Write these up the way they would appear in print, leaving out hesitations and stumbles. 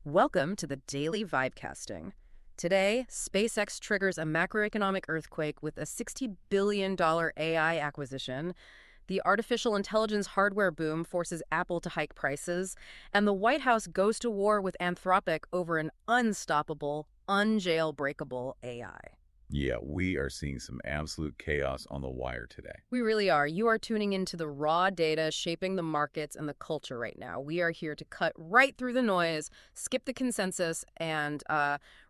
Welcome to the Daily Vibecasting. Today, SpaceX triggers a macroeconomic earthquake with a $60 billion AI acquisition. The artificial intelligence hardware boom forces Apple to hike prices, and the White House goes to war with Anthropic over an unstoppable, unjailbreakable AI. Yeah, we are seeing some absolute chaos on the wire today. We really are. You are tuning into the raw data shaping the markets and the culture right now. We are here to cut right through the noise, skip the consensus, and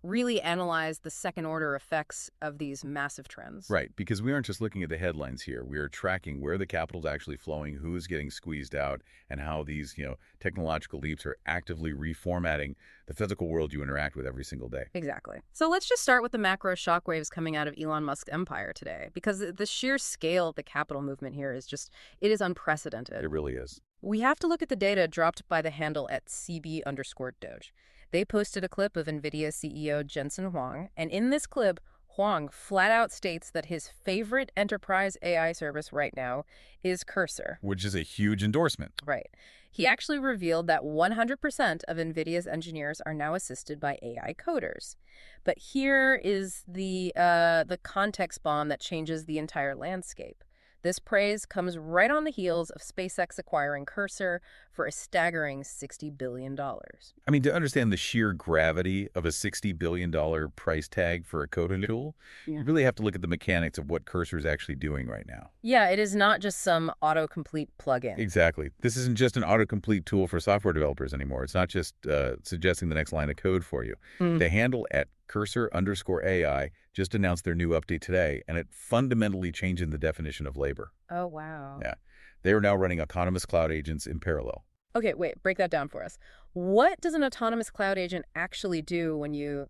really analyze the second-order effects of these massive trends. Right, because we aren't just looking at the headlines here. We are tracking where the capital's actually flowing, who's getting squeezed out, and how these, technological leaps are actively reformatting the physical world you interact with every single day. Exactly. So let's just start with the macro shockwaves coming out of Elon Musk's empire today, because the sheer scale of the capital movement here is it is unprecedented. It really is. We have to look at the data dropped by the handle at CB_Doge. They posted a clip of NVIDIA CEO Jensen Huang, and in this clip, Huang flat out states that his favorite enterprise AI service right now is Cursor. Which is a huge endorsement. Right. He actually revealed that 100% of NVIDIA's engineers are now assisted by AI coders. But here is the context bomb that changes the entire landscape. This praise comes right on the heels of SpaceX acquiring Cursor for a staggering $60 billion. I mean, to understand the sheer gravity of a $60 billion price tag for a coding tool, you really have to look at the mechanics of what Cursor is actually doing right now. Yeah, it is not just some autocomplete plugin. Exactly. This isn't just an autocomplete tool for software developers anymore. It's not just suggesting the next line of code for you. The handle at Cursor_AI just announced their new update today, and it fundamentally changing the definition of labor. Oh, wow. Yeah. They are now running autonomous cloud agents in parallel. Okay, wait, break that down for us. What does an autonomous cloud agent actually do when you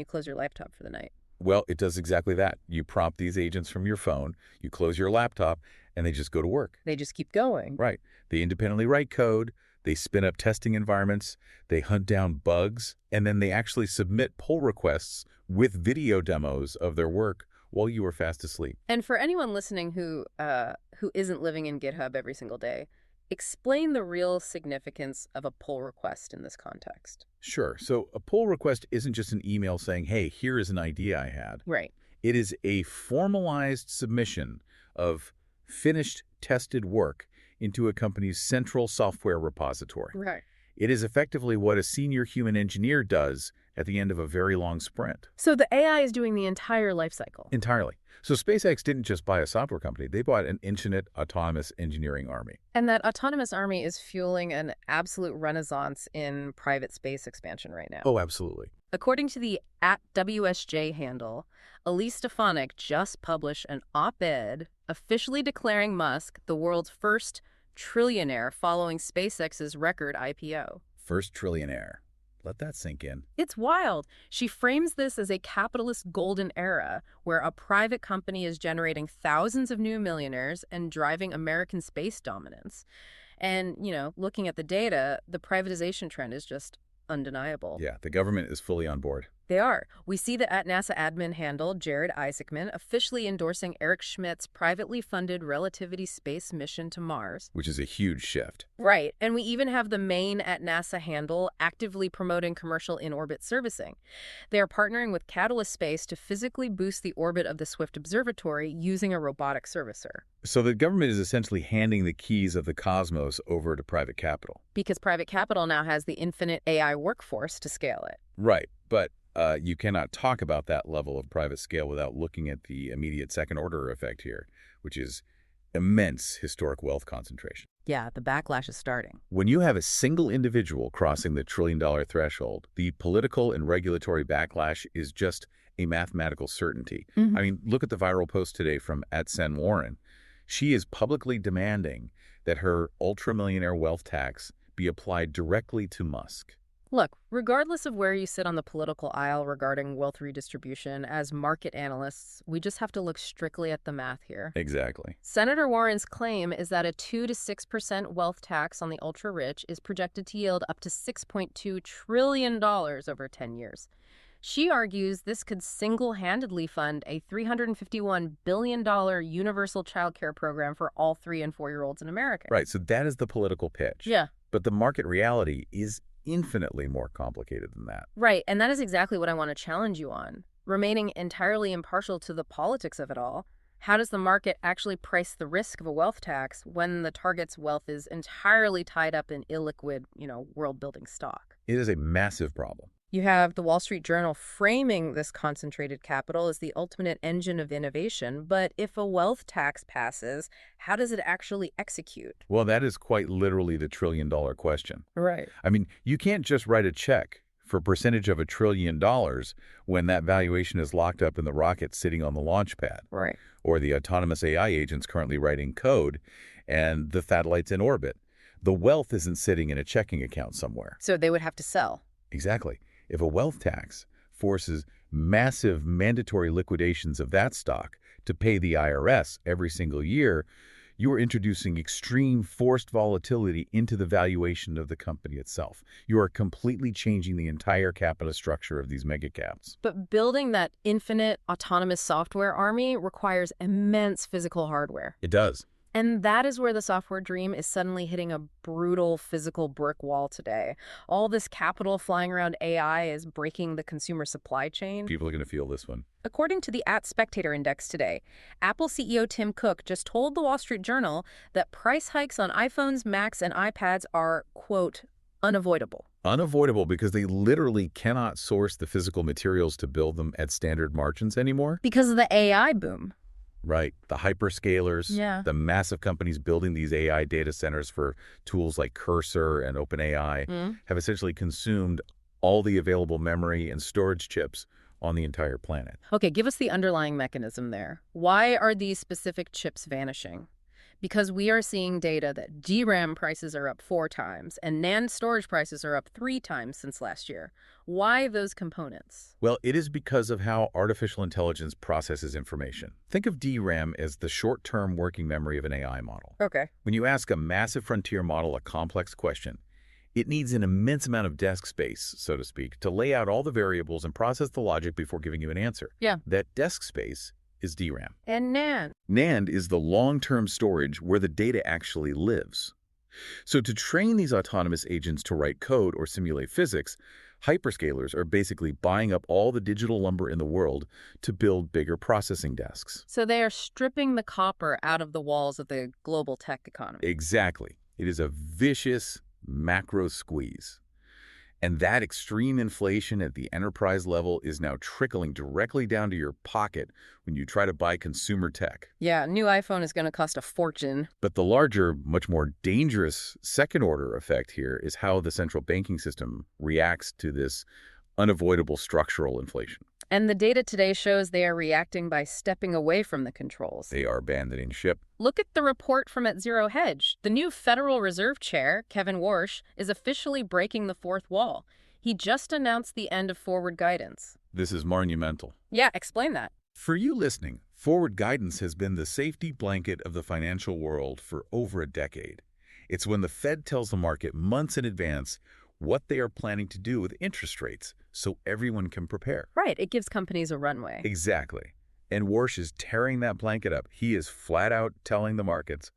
close your laptop for the night? Well, it does exactly that. You prompt these agents from your phone, you close your laptop, and they just go to work. They just keep going. Right. They independently write code, they spin up testing environments, they hunt down bugs, and then they actually submit pull requests with video demos of their work while you are fast asleep. And for anyone listening who isn't living in GitHub every single day, explain the real significance of a pull request in this context. Sure. So a pull request isn't just an email saying, hey, here is an idea I had. Right. It is a formalized submission of finished, tested work into a company's central software repository. Right. It is effectively what a senior human engineer does at the end of a very long sprint. So the AI is doing the entire life cycle. Entirely. So SpaceX didn't just buy a software company. They bought an infinite autonomous engineering army. And that autonomous army is fueling an absolute renaissance in private space expansion right now. Oh, absolutely. According to the @WSJ handle, Elise Stefanik just published an op-ed officially declaring Musk the world's first trillionaire following SpaceX's record IPO. First trillionaire. Let that sink in. It's wild. She frames this as a capitalist golden era where a private company is generating thousands of new millionaires and driving American space dominance. And, looking at the data, the privatization trend is just undeniable. Yeah, the government is fully on board. They are. We see the @NASA admin handle, Jared Isaacman, officially endorsing Eric Schmidt's privately funded Relativity space mission to Mars. Which is a huge shift. Right. And we even have the main @NASA handle actively promoting commercial in-orbit servicing. They are partnering with Catalyst Space to physically boost the orbit of the Swift Observatory using a robotic servicer. So the government is essentially handing the keys of the cosmos over to private capital. Because private capital now has the infinite AI workforce to scale it. Right. But you cannot talk about that level of private scale without looking at the immediate second-order effect here, which is immense historic wealth concentration. Yeah, the backlash is starting. When you have a single individual crossing the trillion-dollar threshold, the political and regulatory backlash is just a mathematical certainty. I mean, look at the viral post today from @SenWarren. She is publicly demanding that her ultra-millionaire wealth tax be applied directly to Musk. Look, regardless of where you sit on the political aisle regarding wealth redistribution, as market analysts, we just have to look strictly at the math here. Exactly. Senator Warren's claim is that a 2 to 6% wealth tax on the ultra-rich is projected to yield up to $6.2 trillion over 10 years. She argues this could single-handedly fund a $351 billion universal child care program for all 3- and 4-year-olds in America. Right, so that is the political pitch. Yeah. But the market reality is infinitely more complicated than that. Right, and that is exactly what I want to challenge you on. Remaining entirely impartial to the politics of it all, how does the market actually price the risk of a wealth tax when the target's wealth is entirely tied up in illiquid, world-building stock? It is a massive problem. You have the Wall Street Journal framing this concentrated capital as the ultimate engine of innovation, but if a wealth tax passes, how does it actually execute? Well, that is quite literally the trillion-dollar question. Right. I mean, you can't just write a check for a percentage of $1 trillion when that valuation is locked up in the rocket sitting on the launch pad. Right. Or the autonomous AI agents currently writing code and the satellites in orbit. The wealth isn't sitting in a checking account somewhere. So they would have to sell. Exactly. If a wealth tax forces massive mandatory liquidations of that stock to pay the IRS every single year, you are introducing extreme forced volatility into the valuation of the company itself. You are completely changing the entire capital structure of these megacaps. But building that infinite autonomous software army requires immense physical hardware. It does. And that is where the software dream is suddenly hitting a brutal physical brick wall today. All this capital flying around AI is breaking the consumer supply chain. People are going to feel this one. According to the Spectator Index today, Apple CEO Tim Cook just told the Wall Street Journal that price hikes on iPhones, Macs, and iPads are, quote, unavoidable. Unavoidable because they literally cannot source the physical materials to build them at standard margins anymore. Because of the AI boom. Right. The hyperscalers, the massive companies building these AI data centers for tools like Cursor and OpenAI have essentially consumed all the available memory and storage chips on the entire planet. Okay, give us the underlying mechanism there. Why are these specific chips vanishing? Because we are seeing data that DRAM prices are up 4 times and NAND storage prices are up 3 times since last year. Why those components? Well, it is because of how artificial intelligence processes information. Think of DRAM as the short-term working memory of an AI model. Okay. When you ask a massive frontier model a complex question, it needs an immense amount of desk space, so to speak, to lay out all the variables and process the logic before giving you an answer. Yeah. That desk space is DRAM. And NAND. NAND is the long-term storage where the data actually lives. So to train these autonomous agents to write code or simulate physics, hyperscalers are basically buying up all the digital lumber in the world to build bigger processing desks. So they are stripping the copper out of the walls of the global tech economy. Exactly. It is a vicious macro squeeze. And that extreme inflation at the enterprise level is now trickling directly down to your pocket when you try to buy consumer tech. Yeah, a new iPhone is going to cost a fortune. But the larger, much more dangerous second-order effect here is how the central banking system reacts to this unavoidable structural inflation. And the data today shows they are reacting by stepping away from the controls. They are abandoning ship. Look at the report from at Zero Hedge. The new Federal Reserve Chair, Kevin Warsh, is officially breaking the fourth wall. He just announced the end of forward guidance. This is monumental. Yeah, explain that. For you listening, forward guidance has been the safety blanket of the financial world for over a decade. It's when the Fed tells the market months in advance what they are planning to do with interest rates so everyone can prepare. Right. It gives companies a runway. Exactly. And Warsh is tearing that blanket up. He is flat out telling the markets,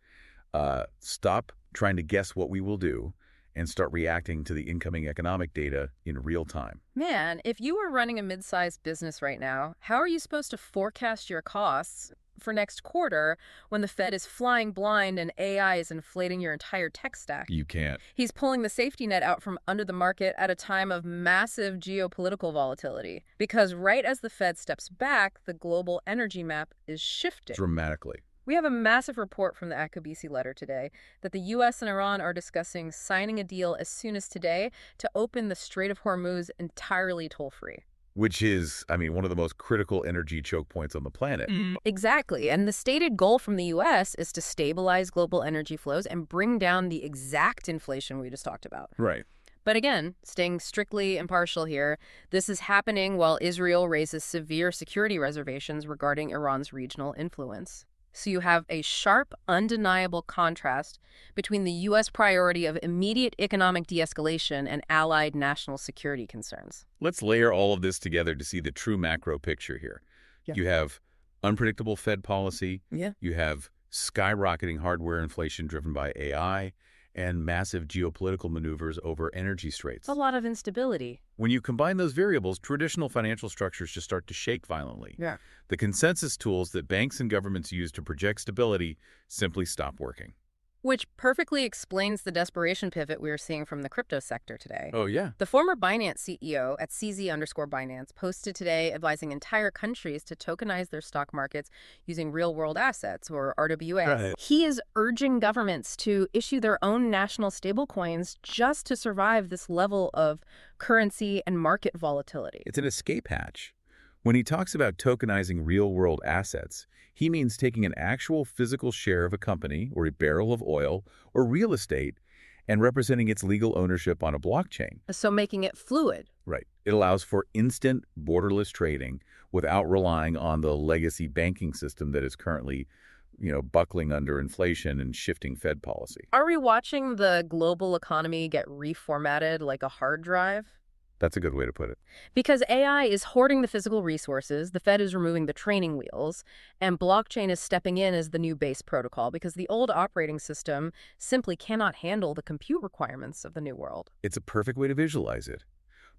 stop trying to guess what we will do and start reacting to the incoming economic data in real time. Man, if you were running a mid-sized business right now, how are you supposed to forecast your costs for next quarter when the Fed is flying blind and AI is inflating your entire tech stack? You can't. He's pulling the safety net out from under the market at a time of massive geopolitical volatility. Because right as the Fed steps back, the global energy map is shifting. Dramatically. We have a massive report from the Akabisi letter today that the U.S. and Iran are discussing signing a deal as soon as today to open the Strait of Hormuz entirely toll-free. Which is, one of the most critical energy choke points on the planet. Exactly. And the stated goal from the U.S. is to stabilize global energy flows and bring down the exact inflation we just talked about. Right. But again, staying strictly impartial here, this is happening while Israel raises severe security reservations regarding Iran's regional influence. So you have a sharp, undeniable contrast between the U.S. priority of immediate economic de-escalation and allied national security concerns. Let's layer all of this together to see the true macro picture here. Yeah. You have unpredictable Fed policy. Yeah. You have skyrocketing hardware inflation driven by AI. and massive geopolitical maneuvers over energy straits. A lot of instability. When you combine those variables, traditional financial structures just start to shake violently. Yeah. The consensus tools that banks and governments use to project stability simply stop working. Which perfectly explains the desperation pivot we are seeing from the crypto sector today. Oh, yeah. The former Binance CEO at CZ_Binance posted today advising entire countries to tokenize their stock markets using real-world assets, or RWA. Right. He is urging governments to issue their own national stablecoins just to survive this level of currency and market volatility. It's an escape hatch. When he talks about tokenizing real-world assets, he means taking an actual physical share of a company or a barrel of oil or real estate and representing its legal ownership on a blockchain. So making it fluid. Right. It allows for instant, borderless trading without relying on the legacy banking system that is currently, buckling under inflation and shifting Fed policy. Are we watching the global economy get reformatted like a hard drive? That's a good way to put it. Because AI is hoarding the physical resources, the Fed is removing the training wheels, and blockchain is stepping in as the new base protocol because the old operating system simply cannot handle the compute requirements of the new world. It's a perfect way to visualize it.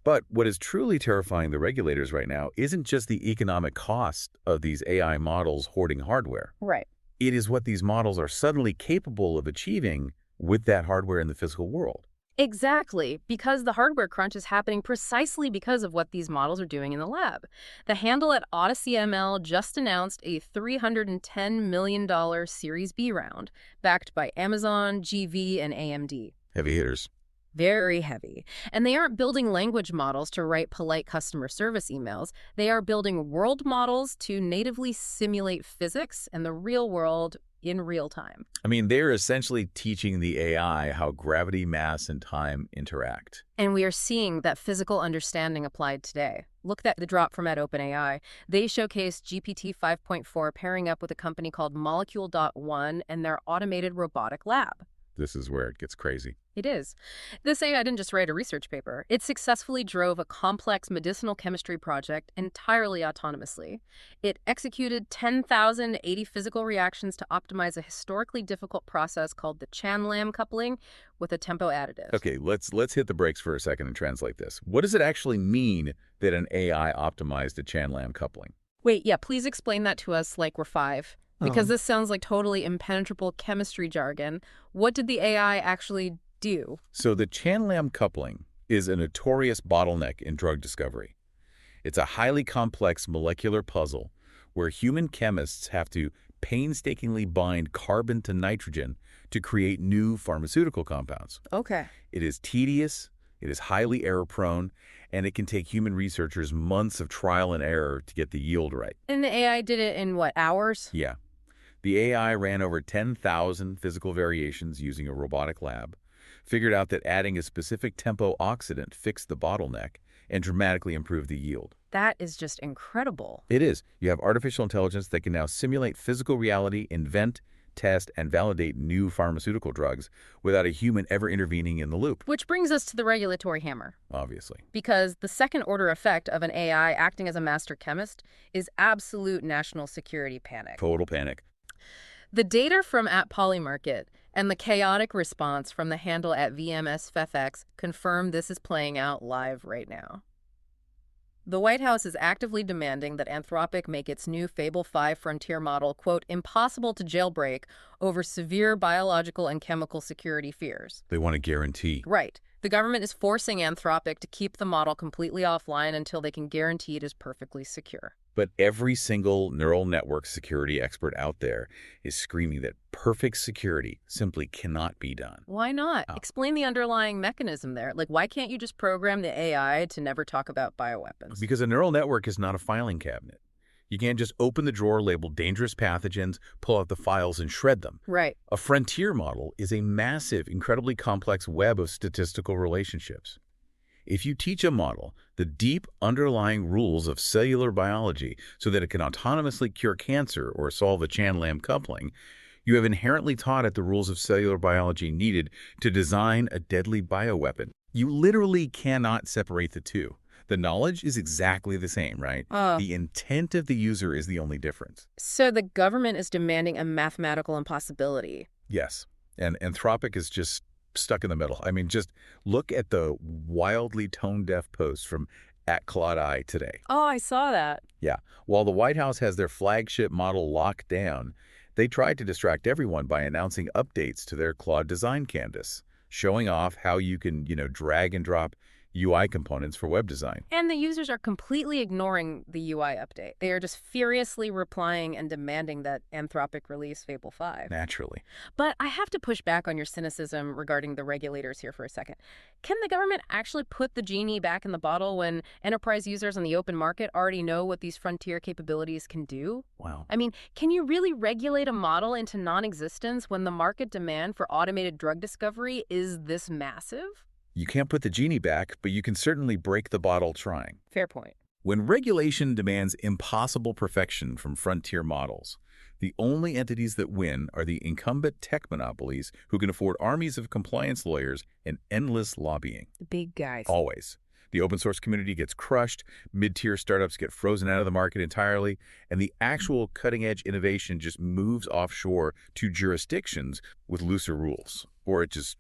But what is truly terrifying the regulators right now isn't just the economic cost of these AI models hoarding hardware. Right. It is what these models are suddenly capable of achieving with that hardware in the physical world. Exactly, because the hardware crunch is happening precisely because of what these models are doing in the lab. The handle at Odyssey ML just announced a $310 million Series B round, backed by Amazon, GV, and AMD. Heavy hitters. Very heavy. And they aren't building language models to write polite customer service emails. They are building world models to natively simulate physics and the real world in real time. I mean, they're essentially teaching the AI how gravity, mass, and time interact. And we are seeing that physical understanding applied today. Look at the drop from at OpenAI. They showcased GPT 5.4 pairing up with a company called Molecule.1 and their automated robotic lab. This is where it gets crazy. It is. This AI didn't just write a research paper. It successfully drove a complex medicinal chemistry project entirely autonomously. It executed 10,080 physical reactions to optimize a historically difficult process called the Chan-Lam coupling with a tempo additive. Okay, let's hit the brakes for a second and translate this. What does it actually mean that an AI optimized a Chan-Lam coupling? Wait, yeah, please explain that to us like we're 5. Because this sounds like totally impenetrable chemistry jargon. What did the AI actually do? So the Chan-Lam coupling is a notorious bottleneck in drug discovery. It's a highly complex molecular puzzle where human chemists have to painstakingly bind carbon to nitrogen to create new pharmaceutical compounds. Okay. It is tedious, it is highly error-prone, and it can take human researchers months of trial and error to get the yield right. And the AI did it in, what, hours? Yeah. The AI ran over 10,000 physical variations using a robotic lab, figured out that adding a specific tempo oxidant fixed the bottleneck, and dramatically improved the yield. That is just incredible. It is. You have artificial intelligence that can now simulate physical reality, invent, test, and validate new pharmaceutical drugs without a human ever intervening in the loop. Which brings us to the regulatory hammer. Obviously. Because the second-order effect of an AI acting as a master chemist is absolute national security panic. Total panic. The data from @Polymarket and the chaotic response from the handle at VMSFFX confirm this is playing out live right now. The White House is actively demanding that Anthropic make its new Fable 5 frontier model, quote, impossible to jailbreak over severe biological and chemical security fears. They want a guarantee. Right. The government is forcing Anthropic to keep the model completely offline until they can guarantee it is perfectly secure. But every single neural network security expert out there is screaming that perfect security simply cannot be done. Why not? Oh. Explain the underlying mechanism there. Like, why can't you just program the AI to never talk about bioweapons? Because a neural network is not a filing cabinet. You can't just open the drawer labeled dangerous pathogens, pull out the files, and shred them. Right. A frontier model is a massive, incredibly complex web of statistical relationships. If you teach a model the deep underlying rules of cellular biology so that it can autonomously cure cancer or solve a Chan-Lam coupling, you have inherently taught it the rules of cellular biology needed to design a deadly bioweapon. You literally cannot separate the two. The knowledge is exactly the same, right? The intent of the user is the only difference. So the government is demanding a mathematical impossibility. Yes. And Anthropic is just stuck in the middle. I mean, just look at the wildly tone-deaf post from @ClaudEye today. Oh, I saw that. Yeah, while the White House has their flagship model locked down, they tried to distract everyone by announcing updates to their Claude design canvas, showing off how you can, drag and drop UI components for web design. And the users are completely ignoring the UI update. They are just furiously replying and demanding that Anthropic release Fable 5. Naturally. But I have to push back on your cynicism regarding the regulators here for a second. Can the government actually put the genie back in the bottle when enterprise users on the open market already know what these frontier capabilities can do? Wow. I mean, can you really regulate a model into non-existence when the market demand for automated drug discovery is this massive? You can't put the genie back, but you can certainly break the bottle trying. Fair point. When regulation demands impossible perfection from frontier models, the only entities that win are the incumbent tech monopolies who can afford armies of compliance lawyers and endless lobbying. The big guys. Always. The open source community gets crushed, mid-tier startups get frozen out of the market entirely, and the actual cutting-edge innovation just moves offshore to jurisdictions with looser rules, or it just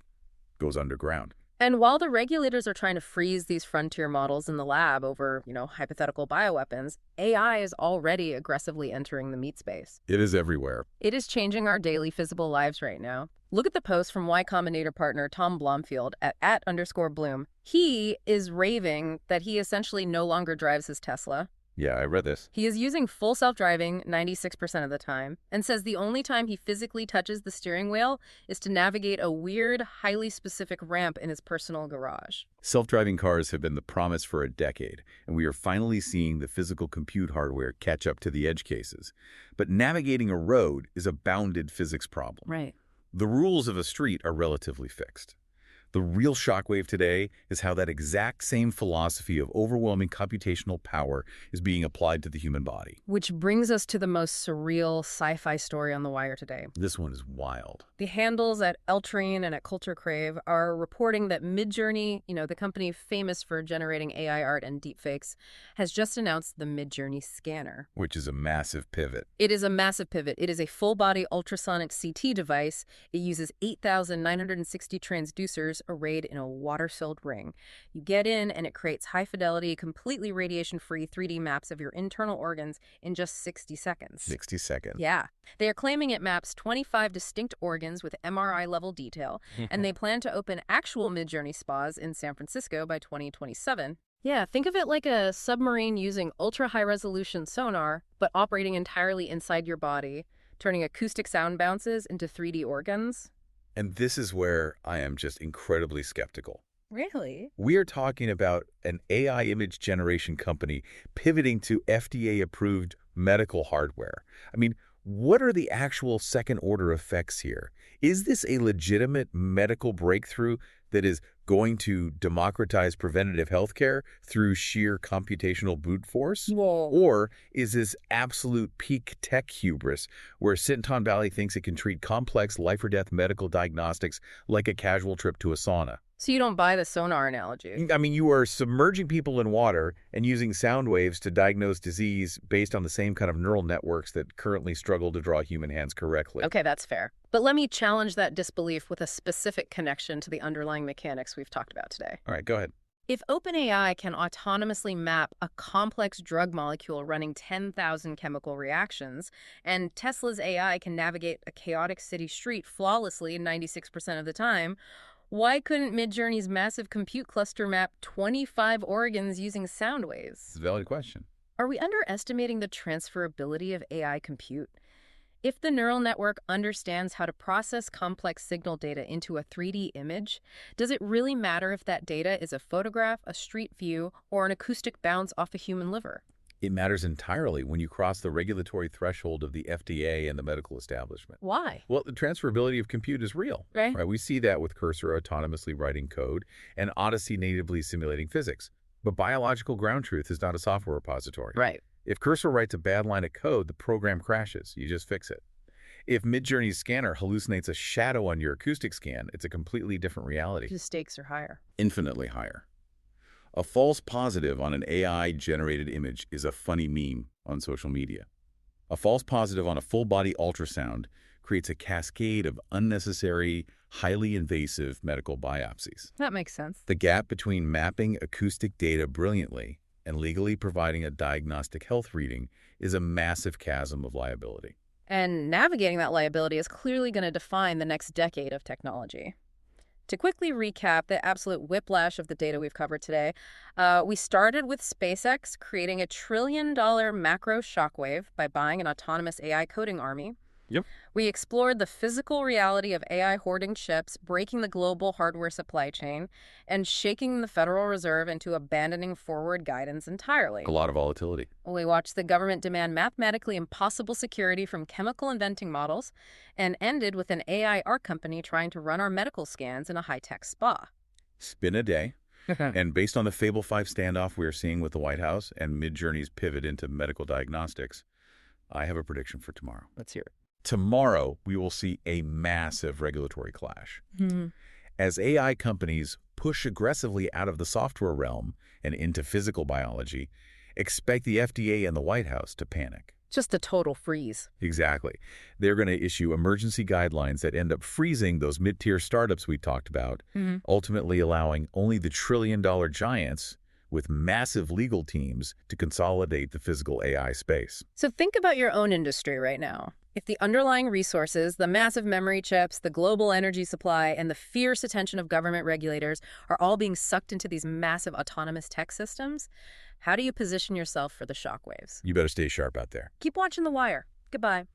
goes underground. And while the regulators are trying to freeze these frontier models in the lab over, hypothetical bioweapons, AI is already aggressively entering the meat space. It is everywhere. It is changing our daily physical lives right now. Look at the post from Y Combinator partner Tom Blomfield at @_Bloom. He is raving that he essentially no longer drives his Tesla. Yeah, I read this. He is using full self-driving 96% of the time and says the only time he physically touches the steering wheel is to navigate a weird, highly specific ramp in his personal garage. Self-driving cars have been the promise for a decade, and we are finally seeing the physical compute hardware catch up to the edge cases. But navigating a road is a bounded physics problem. Right. The rules of a street are relatively fixed. The real shockwave today is how that exact same philosophy of overwhelming computational power is being applied to the human body. Which brings us to the most surreal sci-fi story on The Wire today. This one is wild. The handles at Eltrine and at Culture Crave are reporting that Midjourney, the company famous for generating AI art and deepfakes, has just announced the Midjourney scanner. Which is a massive pivot. It is a massive pivot. It is a full-body ultrasonic CT device. It uses 8,960 transducers arrayed in a water-filled ring. You get in and it creates high-fidelity, completely radiation-free 3D maps of your internal organs in just 60 seconds. 60 seconds. Yeah. They are claiming it maps 25 distinct organs with MRI-level detail, and they plan to open actual Midjourney spas in San Francisco by 2027. Yeah, think of it like a submarine using ultra-high-resolution sonar, but operating entirely inside your body, turning acoustic sound bounces into 3D organs. And this is where I am just incredibly skeptical. Really? We are talking about an AI image generation company pivoting to FDA-approved medical hardware. I mean, what are the actual second-order effects here? Is this a legitimate medical breakthrough that is going to democratize preventative healthcare through sheer computational brute force? Whoa. Or is this absolute peak tech hubris where Silicon Valley thinks it can treat complex life-or-death medical diagnostics like a casual trip to a sauna? So you don't buy the sonar analogy? I mean, you are submerging people in water and using sound waves to diagnose disease based on the same kind of neural networks that currently struggle to draw human hands correctly. Okay, that's fair. But let me challenge that disbelief with a specific connection to the underlying mechanics we've talked about today. All right, go ahead. If OpenAI can autonomously map a complex drug molecule running 10,000 chemical reactions, and Tesla's AI can navigate a chaotic city street flawlessly 96% of the time, why couldn't Midjourney's massive compute cluster map 25 organs using sound waves? It's a valid question. Are we underestimating the transferability of AI compute? If the neural network understands how to process complex signal data into a 3D image, does it really matter if that data is a photograph, a street view, or an acoustic bounce off a human liver? It matters entirely when you cross the regulatory threshold of the FDA and the medical establishment. Why? Well, the transferability of compute is real. Right. We see that with Cursor autonomously writing code and Odyssey natively simulating physics. But biological ground truth is not a software repository. Right. If Cursor writes a bad line of code, the program crashes. You just fix it. If Midjourney's scanner hallucinates a shadow on your acoustic scan, it's a completely different reality. The stakes are higher. Infinitely higher. A false positive on an AI-generated image is a funny meme on social media. A false positive on a full-body ultrasound creates a cascade of unnecessary, highly invasive medical biopsies. That makes sense. The gap between mapping acoustic data brilliantly and legally providing a diagnostic health reading is a massive chasm of liability. And navigating that liability is clearly going to define the next decade of technology. To quickly recap the absolute whiplash of the data we've covered today, we started with SpaceX creating a $1 trillion macro shockwave by buying an autonomous AI coding army. Yep. We explored the physical reality of AI hoarding chips, breaking the global hardware supply chain, and shaking the Federal Reserve into abandoning forward guidance entirely. A lot of volatility. We watched the government demand mathematically impossible security from chemical inventing models, and ended with an AI art company trying to run our medical scans in a high-tech spa. It's been a day. And based on the Fable 5 standoff we're seeing with the White House and Midjourney's pivot into medical diagnostics, I have a prediction for tomorrow. Let's hear it. Tomorrow, we will see a massive regulatory clash. As AI companies push aggressively out of the software realm and into physical biology, expect the FDA and the White House to panic. Just a total freeze. Exactly. They're going to issue emergency guidelines that end up freezing those mid-tier startups we talked about, ultimately allowing only the trillion-dollar giants with massive legal teams to consolidate the physical AI space. So think about your own industry right now. If the underlying resources, the massive memory chips, the global energy supply, and the fierce attention of government regulators are all being sucked into these massive autonomous tech systems, how do you position yourself for the shockwaves? You better stay sharp out there. Keep watching The Wire. Goodbye.